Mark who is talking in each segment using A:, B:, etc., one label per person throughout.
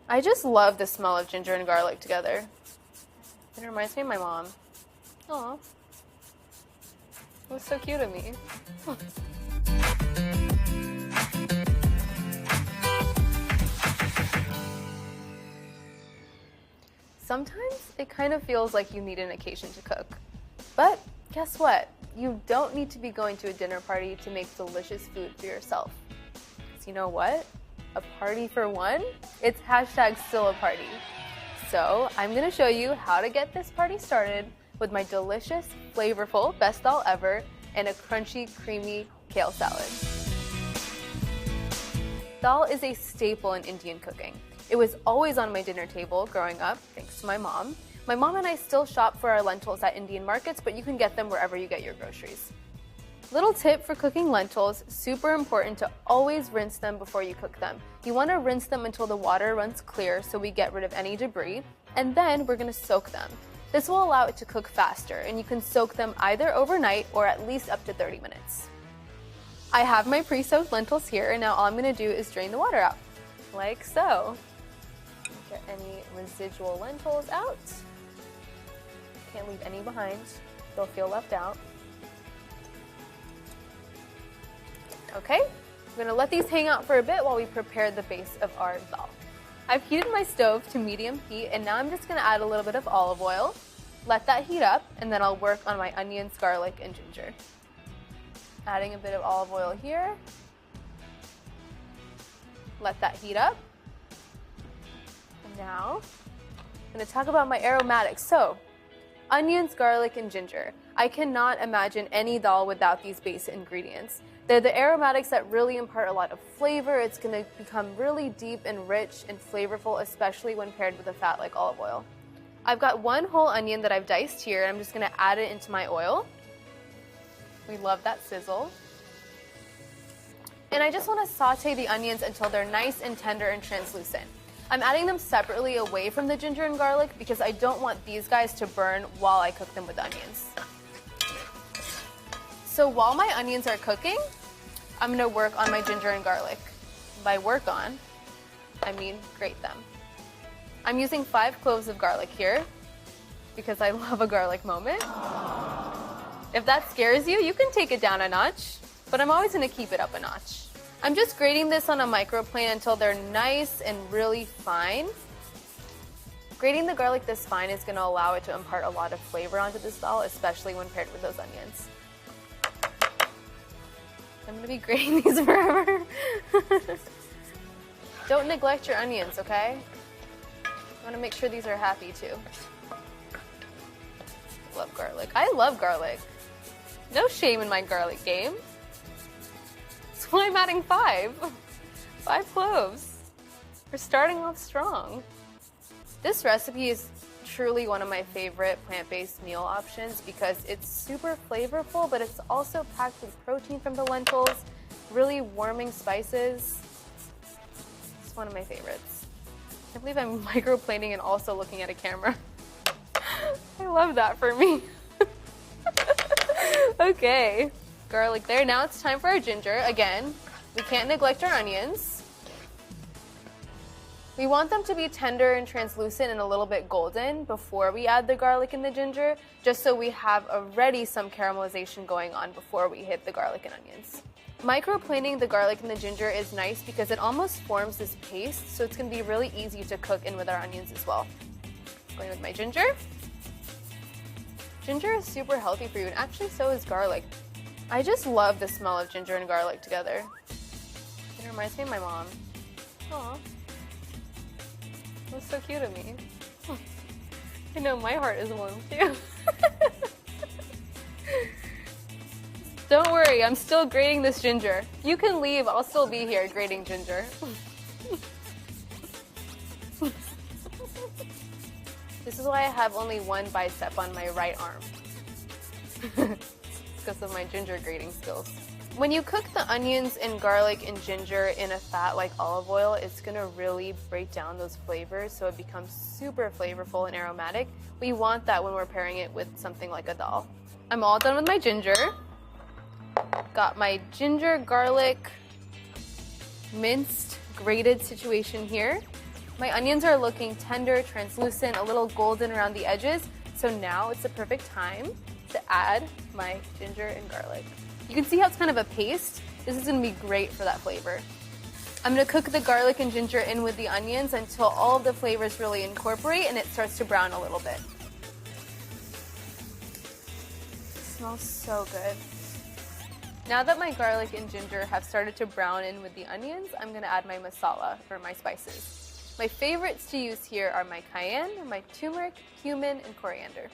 A: I just love the smell of ginger and garlic together. It reminds me of my mom. Aw. It was so cute of me. Sometimes it kind of feels like you need an occasion to cook. But guess what? You don't need to be going to a dinner party to make delicious food for yourself. So you know what? A party for one? It's hashtag still a party. So I'm gonna show you how to get this party started with my delicious, flavorful, best dal ever, and a crunchy, creamy kale salad. Dal is a staple in Indian cooking. It was always on my dinner table growing up, thanks to my mom. My mom and I still shop for our lentils at Indian markets, but you can get them wherever you get your groceries. Little tip for cooking lentils, super important to always rinse them before you cook them. You want to rinse them until the water runs clear so we get rid of any debris, and then we're going to soak them. This will allow it to cook faster, and you can soak them either overnight or at least up to 30 minutes. I have my pre-soaked lentils here, and now all I'm going to do is drain the water out, like so. Get any residual lentils out. Can't leave any behind. They'll feel left out. Okay, I'm going to let these hang out for a bit while we prepare the base of our dal. I've heated my stove to medium heat, and now I'm just going to add a little bit of olive oil. Let that heat up, and then I'll work on my onions, garlic, and ginger. Adding a bit of olive oil here. Let that heat up. Now, I'm going to talk about my aromatics. So, onions, garlic, and ginger. I cannot imagine any dal without these basic ingredients. They're the aromatics that really impart a lot of flavor. It's going to become really deep and rich and flavorful, especially when paired with a fat like olive oil. I've got one whole onion that I've diced here, and I'm just going to add it into my oil. We love that sizzle. And I just want to saute the onions until they're nice and tender and translucent. I'm adding them separately away from the ginger and garlic because I don't want these guys to burn while I cook them with onions. So while my onions are cooking, I'm going to work on my ginger and garlic. By work on, I mean grate them. I'm using 5 cloves of garlic here because I love a garlic moment. If that scares you, you can take it down a notch, but I'm always going to keep it up a notch. I'm just grating this on a microplane until they're nice and really fine. Grating the garlic this fine is going to allow it to impart a lot of flavor onto this dal, especially when paired with those onions. I'm going to be grating these forever. Don't neglect your onions, okay? I want to make sure these are happy too. Love garlic. I love garlic. No shame in my garlic game. That's why I'm adding 5 cloves. We're starting off strong. This recipe is truly one of my favorite plant-based meal options because it's super flavorful, but it's also packed with protein from the lentils, really warming spices. It's one of my favorites. I can't believe I'm microplaning and also looking at a camera. I love that for me. Okay, garlic there. Now it's time for our ginger. Again, we can't neglect our onions. We want them to be tender and translucent and a little bit golden before we add the garlic and the ginger, just so we have already some caramelization going on before we hit the garlic and onions. Microplaning the garlic and the ginger is nice because it almost forms this paste, so it's going to be really easy to cook in with our onions as well. Going with my ginger. Ginger is super healthy for you, and actually so is garlic. I just love the smell of ginger and garlic together. It reminds me of my mom. Aw. It was so cute of me. I know, my heart is warm too. Don't worry, I'm still grating this ginger. You can leave, I'll still be here grating ginger. This is why I have only one bicep on my right arm. Because of my ginger grating skills. When you cook the onions and garlic and ginger in a fat like olive oil, it's gonna really break down those flavors so it becomes super flavorful and aromatic. We want that when we're pairing it with something like a dal. I'm all done with my ginger. Got my ginger, garlic, minced, grated situation here. My onions are looking tender, translucent, a little golden around the edges, so now it's the perfect time to add my ginger and garlic. You can see how it's kind of a paste. This is gonna be great for that flavor. I'm gonna cook the garlic and ginger in with the onions until all of the flavors really incorporate and it starts to brown a little bit. It smells so good. Now that my garlic and ginger have started to brown in with the onions, I'm gonna add my masala, or my spices. My favorites to use here are my cayenne, my turmeric, cumin, and coriander.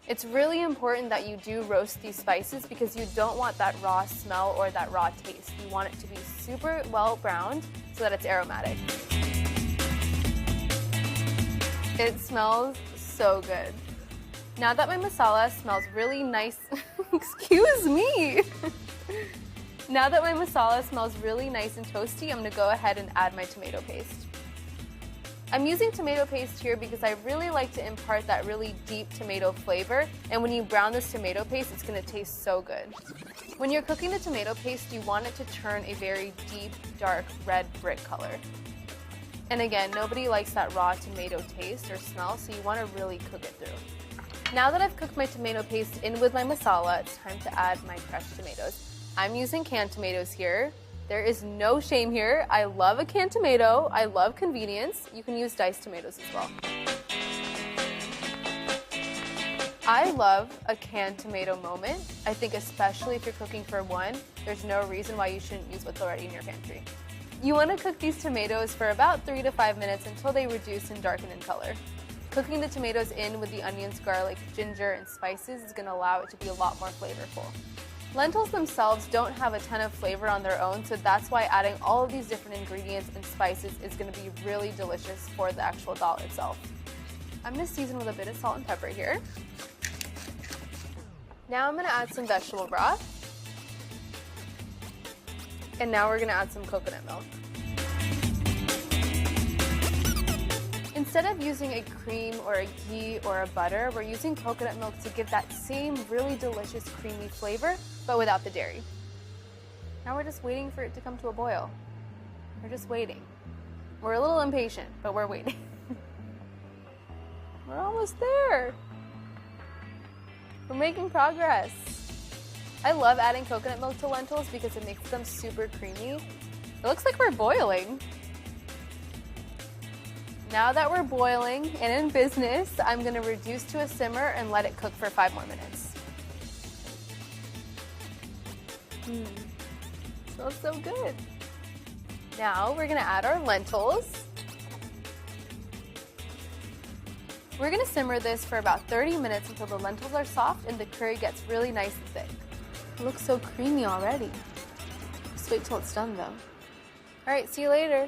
A: It's really important that you do roast these spices because you don't want that raw smell or that raw taste. You want it to be super well browned so that it's aromatic. It smells so good. Now that my masala smells really nice, excuse me. Now that my masala smells really nice and toasty, I'm gonna go ahead and add my tomato paste. I'm using tomato paste here because I really like to impart that really deep tomato flavor, and when you brown this tomato paste, it's gonna taste so good. When you're cooking the tomato paste, you want it to turn a very deep, dark red brick color. And again, nobody likes that raw tomato taste or smell, so you wanna really cook it through. Now that I've cooked my tomato paste in with my masala, it's time to add my fresh tomatoes. I'm using canned tomatoes here. There is no shame here. I love a canned tomato. I love convenience. You can use diced tomatoes as well. I love a canned tomato moment. I think especially if you're cooking for one, there's no reason why you shouldn't use what's already in your pantry. You want to cook these tomatoes for about 3 to 5 minutes until they reduce and darken in color. Cooking the tomatoes in with the onions, garlic, ginger, and spices is going to allow it to be a lot more flavorful. Lentils themselves don't have a ton of flavor on their own, so that's why adding all of these different ingredients and spices is going to be really delicious for the actual dal itself. I'm going to season with a bit of salt and pepper here. Now I'm going to add some vegetable broth. And now we're going to add some coconut milk. Instead of using a cream or a ghee or a butter, we're using coconut milk to give that same really delicious creamy flavor, but without the dairy. Now we're just waiting for it to come to a boil. We're just waiting. We're a little impatient, but we're waiting. We're almost there. We're making progress. I love adding coconut milk to lentils because it makes them super creamy. It looks like we're boiling. Now that we're boiling and in business, I'm going to reduce to a simmer and let it cook for 5 more minutes. Smells so good. Now we're going to add our lentils. We're going to simmer this for about 30 minutes until the lentils are soft and the curry gets really nice and thick. It looks so creamy already. Just wait till it's done though. All right, see you later.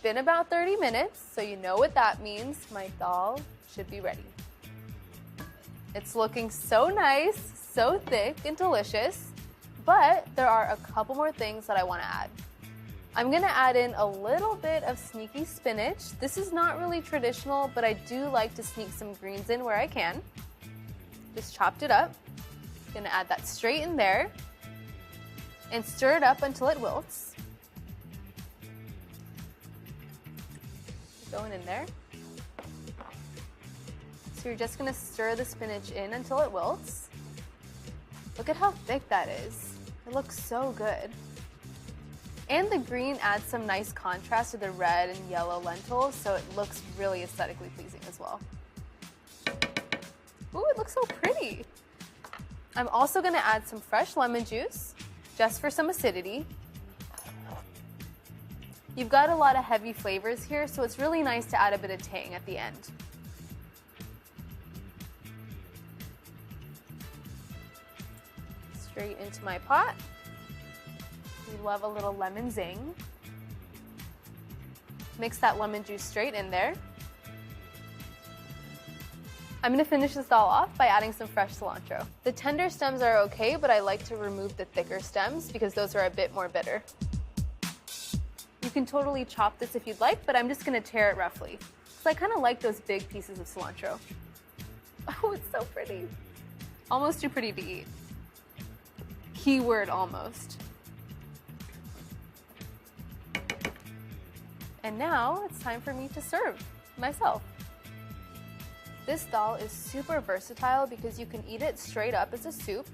A: Been about 30 minutes, so you know what that means. My dal should be ready. It's looking so nice, so thick and delicious, but there are a couple more things that I want to add. I'm going to add in a little bit of sneaky spinach. This is not really traditional, but I do like to sneak some greens in where I can. Just chopped it up. Going to add that straight in there and stir it up until it wilts. Going in there. So you're just going to stir the spinach in until it wilts. Look at how thick that is. It looks so good. And the green adds some nice contrast to the red and yellow lentils, so it looks really aesthetically pleasing as well. Ooh, it looks so pretty. I'm also going to add some fresh lemon juice, just for some acidity. You've got a lot of heavy flavors here, so it's really nice to add a bit of tang at the end. Straight into my pot. We love a little lemon zing. Mix that lemon juice straight in there. I'm going to finish this all off by adding some fresh cilantro. The tender stems are okay, but I like to remove the thicker stems because those are a bit more bitter. You can totally chop this if you'd like, but I'm just going to tear it roughly because I kind of like those big pieces of cilantro. Oh, it's so pretty. Almost too pretty to eat. Keyword almost. And now it's time for me to serve myself. This dal is super versatile because you can eat it straight up as a soup,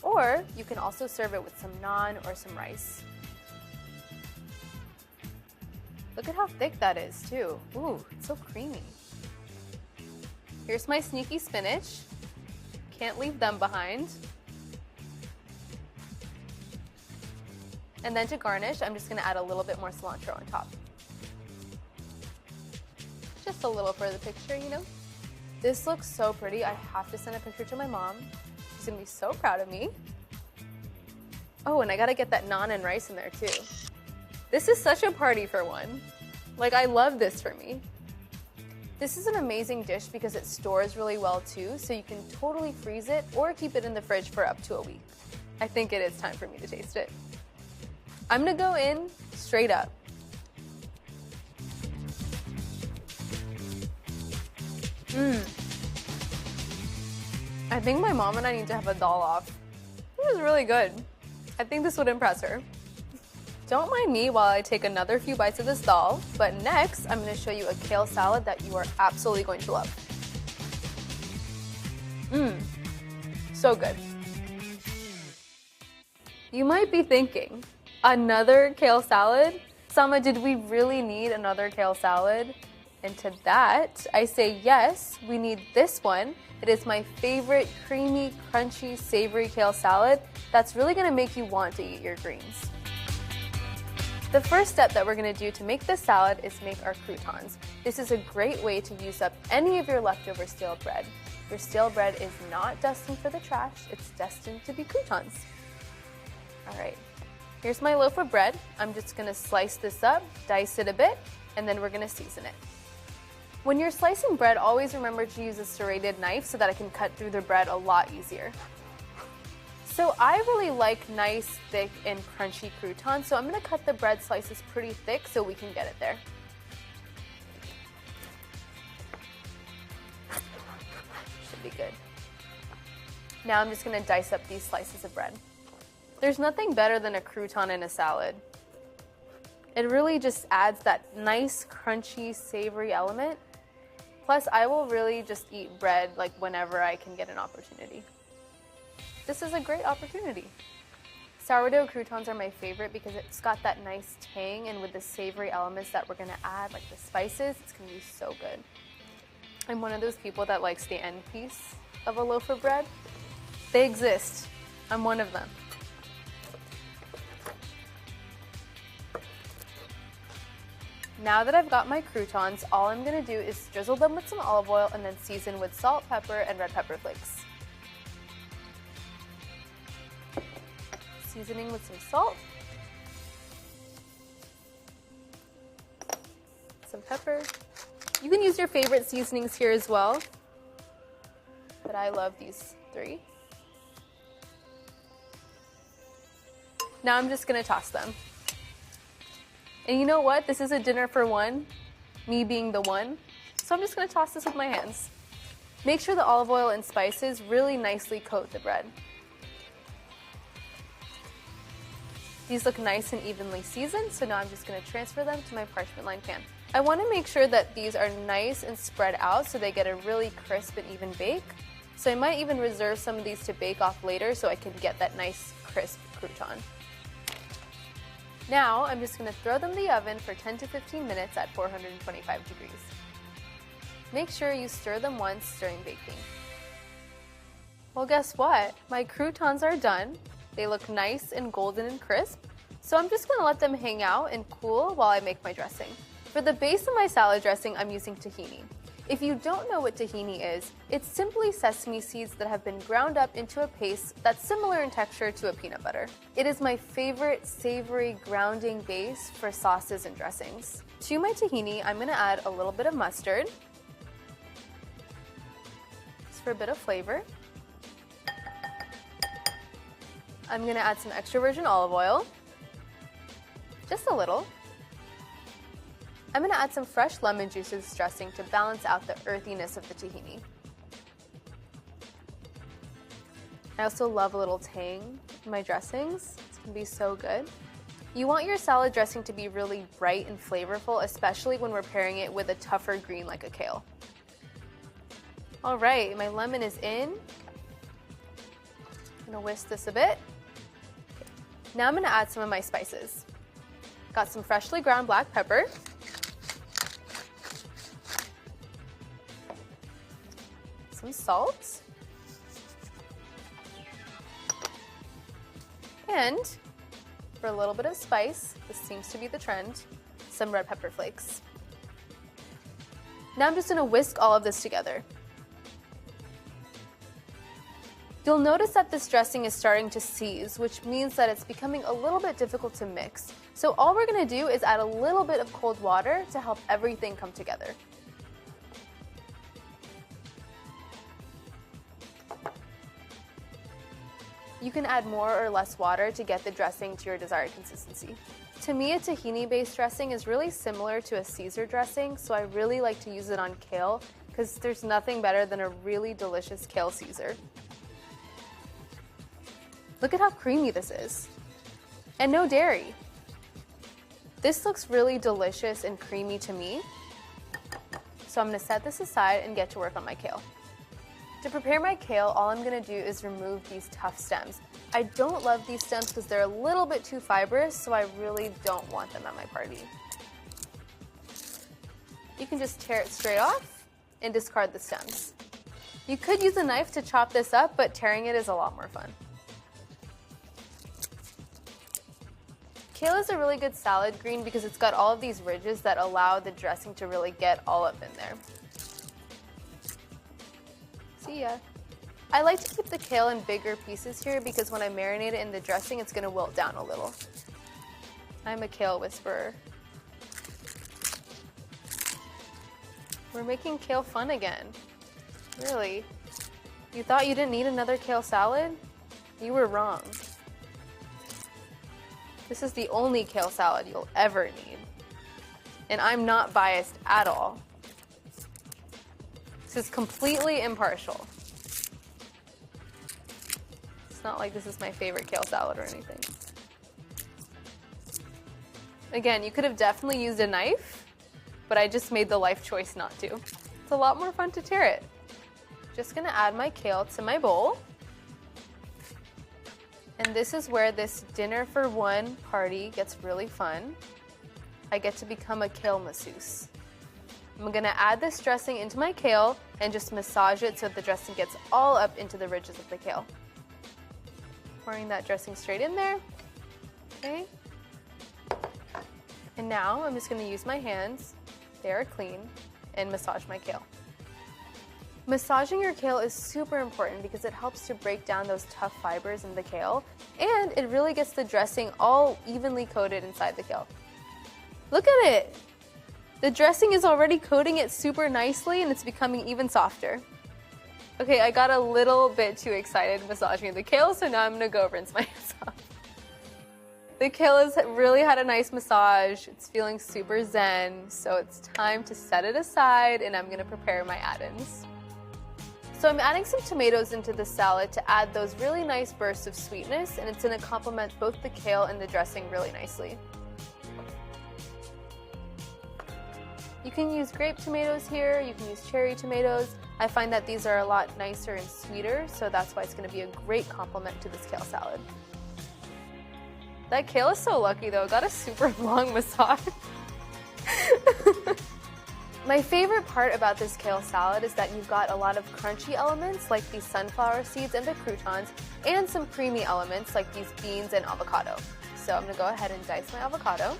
A: or you can also serve it with some naan or some rice. Look at how thick that is too. Ooh, it's so creamy. Here's my sneaky spinach. Can't leave them behind. And then to garnish, I'm just gonna add a little bit more cilantro on top. Just a little for the picture, you know? This looks so pretty. I have to send a picture to my mom. She's gonna be so proud of me. Oh, and I gotta get that naan and rice in there too. This is such a party for one. Like, I love this for me. This is an amazing dish because it stores really well too, so you can totally freeze it or keep it in the fridge for up to a week. I think it is time for me to taste it. I'm gonna go in straight up. I think my mom and I need to have a dal off. This is really good. I think this would impress her. Don't mind me while I take another few bites of this dal, but next I'm going to show you a kale salad that you are absolutely going to love. So good. You might be thinking, another kale salad? Samah, did we really need another kale salad? And to that, I say yes, we need this one. It is my favorite creamy, crunchy, savory kale salad that's really gonna make you want to eat your greens. The first step that we're gonna do to make this salad is make our croutons. This is a great way to use up any of your leftover stale bread. Your stale bread is not destined for the trash, it's destined to be croutons. All right, here's my loaf of bread. I'm just gonna slice this up, dice it a bit, and then we're gonna season it. When you're slicing bread, always remember to use a serrated knife so that I can cut through the bread a lot easier. So I really like nice, thick, and crunchy croutons, so I'm gonna cut the bread slices pretty thick so we can get it there. Should be good. Now I'm just gonna dice up these slices of bread. There's nothing better than a crouton in a salad. It really just adds that nice, crunchy, savory element. Plus, I will really just eat bread like whenever I can get an opportunity. This is a great opportunity. Sourdough croutons are my favorite because it's got that nice tang, and with the savory elements that we're gonna add, like the spices, it's gonna be so good. I'm one of those people that likes the end piece of a loaf of bread. They exist. I'm one of them. Now that I've got my croutons, all I'm gonna do is drizzle them with some olive oil and then season with salt, pepper, and red pepper flakes. Seasoning with some salt, some pepper. You can use your favorite seasonings here as well, but I love these three. Now I'm just gonna toss them. And you know what? This is a dinner for one, me being the one. So I'm just gonna toss this with my hands. Make sure the olive oil and spices really nicely coat the bread. These look nice and evenly seasoned, so now I'm just gonna transfer them to my parchment lined pan. I wanna make sure that these are nice and spread out so they get a really crisp and even bake. So I might even reserve some of these to bake off later so I can get that nice crisp crouton. Now, I'm just going to throw them in the oven for 10 to 15 minutes at 425 degrees. Make sure you stir them once during baking. Well, guess what? My croutons are done. They look nice and golden and crisp, so I'm just going to let them hang out and cool while I make my dressing. For the base of my salad dressing, I'm using tahini. If you don't know what tahini is, it's simply sesame seeds that have been ground up into a paste that's similar in texture to a peanut butter. It is my favorite savory grounding base for sauces and dressings. To my tahini, I'm gonna add a little bit of mustard, just for a bit of flavor. I'm gonna add some extra virgin olive oil, just a little. I'm gonna add some fresh lemon juice to this dressing to balance out the earthiness of the tahini. I also love a little tang in my dressings. It's gonna be so good. You want your salad dressing to be really bright and flavorful, especially when we're pairing it with a tougher green like a kale. All right, my lemon is in. I'm gonna whisk this a bit. Now I'm gonna add some of my spices. Got some freshly ground black pepper. Some salt. And for a little bit of spice, this seems to be the trend, some red pepper flakes. Now I'm just gonna whisk all of this together. You'll notice that this dressing is starting to seize, which means that it's becoming a little bit difficult to mix. So all we're gonna do is add a little bit of cold water to help everything come together. You can add more or less water to get the dressing to your desired consistency. To me, a tahini-based dressing is really similar to a Caesar dressing, so I really like to use it on kale because there's nothing better than a really delicious kale Caesar. Look at how creamy this is. And no dairy. This looks really delicious and creamy to me. So I'm gonna set this aside and get to work on my kale. To prepare my kale, all I'm gonna do is remove these tough stems. I don't love these stems because they're a little bit too fibrous, so I really don't want them at my party. You can just tear it straight off and discard the stems. You could use a knife to chop this up, but tearing it is a lot more fun. Kale is a really good salad green because it's got all of these ridges that allow the dressing to really get all up in there. See ya. I like to keep the kale in bigger pieces here because when I marinate it in the dressing, it's gonna wilt down a little. I'm a kale whisperer. We're making kale fun again. Really? You thought you didn't need another kale salad? You were wrong. This is the only kale salad you'll ever need. And I'm not biased at all. This is completely impartial. It's not like this is my favorite kale salad or anything. Again, you could have definitely used a knife, but I just made the life choice not to. It's a lot more fun to tear it. Just gonna add my kale to my bowl. And this is where this dinner for one party gets really fun. I get to become a kale masseuse. I'm gonna add this dressing into my kale and just massage it so the dressing gets all up into the ridges of the kale. Pouring that dressing straight in there, okay? And now I'm just gonna use my hands, they are clean, and massage my kale. Massaging your kale is super important because it helps to break down those tough fibers in the kale, and it really gets the dressing all evenly coated inside the kale. Look at it! The dressing is already coating it super nicely and it's becoming even softer. Okay, I got a little bit too excited massaging the kale, so now I'm gonna go rinse my hands off. The kale has really had a nice massage. It's feeling super zen, so it's time to set it aside and I'm gonna prepare my add-ins. So I'm adding some tomatoes into the salad to add those really nice bursts of sweetness, and it's gonna complement both the kale and the dressing really nicely. You can use grape tomatoes here, you can use cherry tomatoes. I find that these are a lot nicer and sweeter, so that's why it's gonna be a great complement to this kale salad. That kale is so lucky though, got a super long massage. My favorite part about this kale salad is that you've got a lot of crunchy elements like these sunflower seeds and the croutons, and some creamy elements like these beans and avocado. So I'm gonna go ahead and dice my avocado.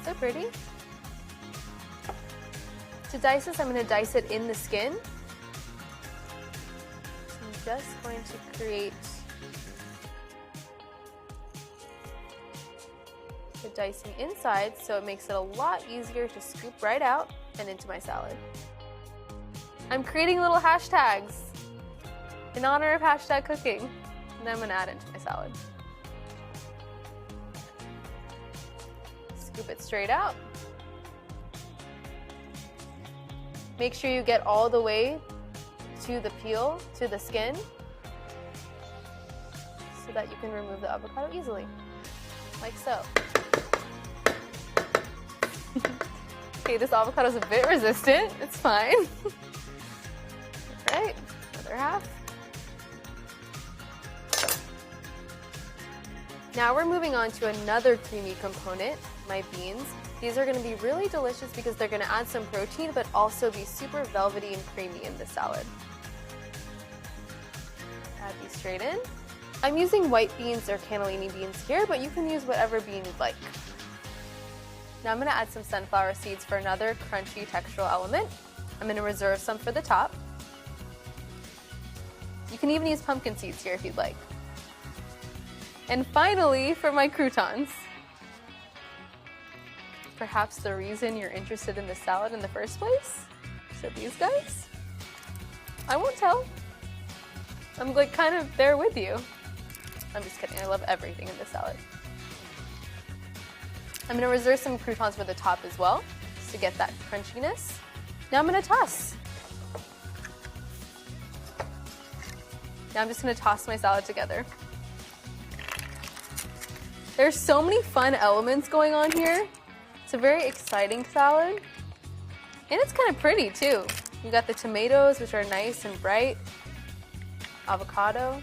A: So pretty. To dice this, I'm going to dice it in the skin. So I'm just going to create the dicing inside so it makes it a lot easier to scoop right out and into my salad. I'm creating little hashtags in honor of hashtag cooking, and then I'm going to add it into my salad. Scoop it straight out. Make sure you get all the way to the peel, to the skin. so that you can remove the avocado easily, like so. Okay, this avocado is a bit resistant. It's fine. All right, other half. Now we're moving on to another creamy component, my beans. These are going to be really delicious because they're going to add some protein but also be super velvety and creamy in the salad. Add these straight in. I'm using white beans or cannellini beans here, but you can use whatever bean you'd like. Now I'm going to add some sunflower seeds for another crunchy textural element. I'm going to reserve some for the top. You can even use pumpkin seeds here if you'd like. And finally, for my croutons. Perhaps the reason you're interested in the salad in the first place? So these guys? I won't tell. I'm like kind of there with you. I'm just kidding, I love everything in this salad. I'm gonna reserve some croutons for the top as well, just to get that crunchiness. Now I'm gonna toss. Now I'm just gonna toss my salad together. There's so many fun elements going on here. It's a very exciting salad. And it's kind of pretty too. You got the tomatoes, which are nice and bright. Avocado.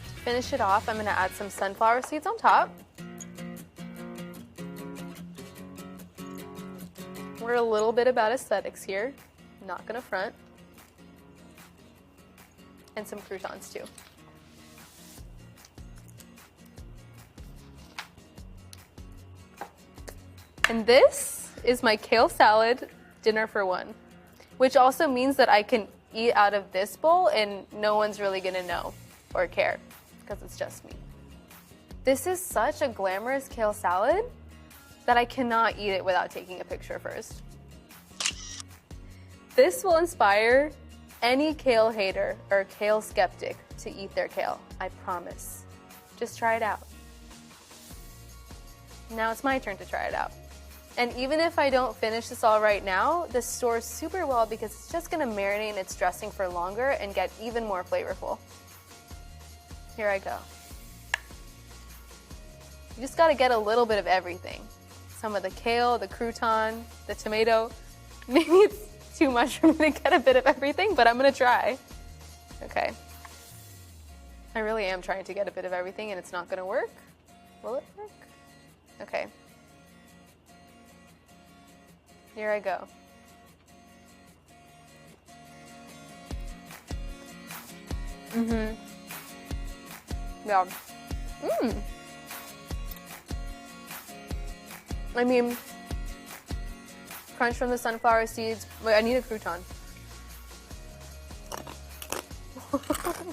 A: To finish it off, I'm gonna add some sunflower seeds on top. We're a little bit about aesthetics here. Not gonna front. And some croutons too. And this is my kale salad dinner for one, which also means that I can eat out of this bowl and no one's really gonna know or care because it's just me. This is such a glamorous kale salad that I cannot eat it without taking a picture first. This will inspire any kale hater or kale skeptic to eat their kale, I promise. Just try it out. Now it's my turn to try it out. And even if I don't finish this all right now, this stores super well because it's just gonna marinate in its dressing for longer and get even more flavorful. Here I go. You just gotta get a little bit of everything. Some of the kale, the crouton, the tomato. Maybe it's too much for me to get a bit of everything, but I'm gonna try. Okay. I really am trying to get a bit of everything and it's not gonna work. Will it work? Okay. Here I go. Yeah. I mean, crunch from the sunflower seeds. Wait, I need a crouton.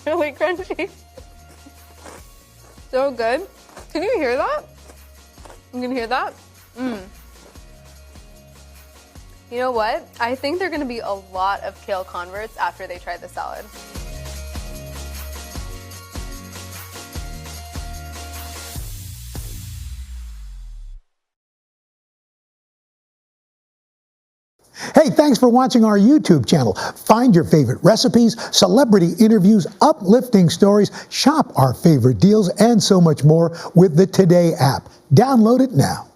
A: Really crunchy. So good. Can you hear that? You can hear that? You know what? I think there are going to be a lot of kale converts after they try the salad.
B: Hey, thanks for watching our YouTube channel. Find your favorite recipes, celebrity interviews, uplifting stories, shop our favorite deals, and so much more with the Today app. Download it now.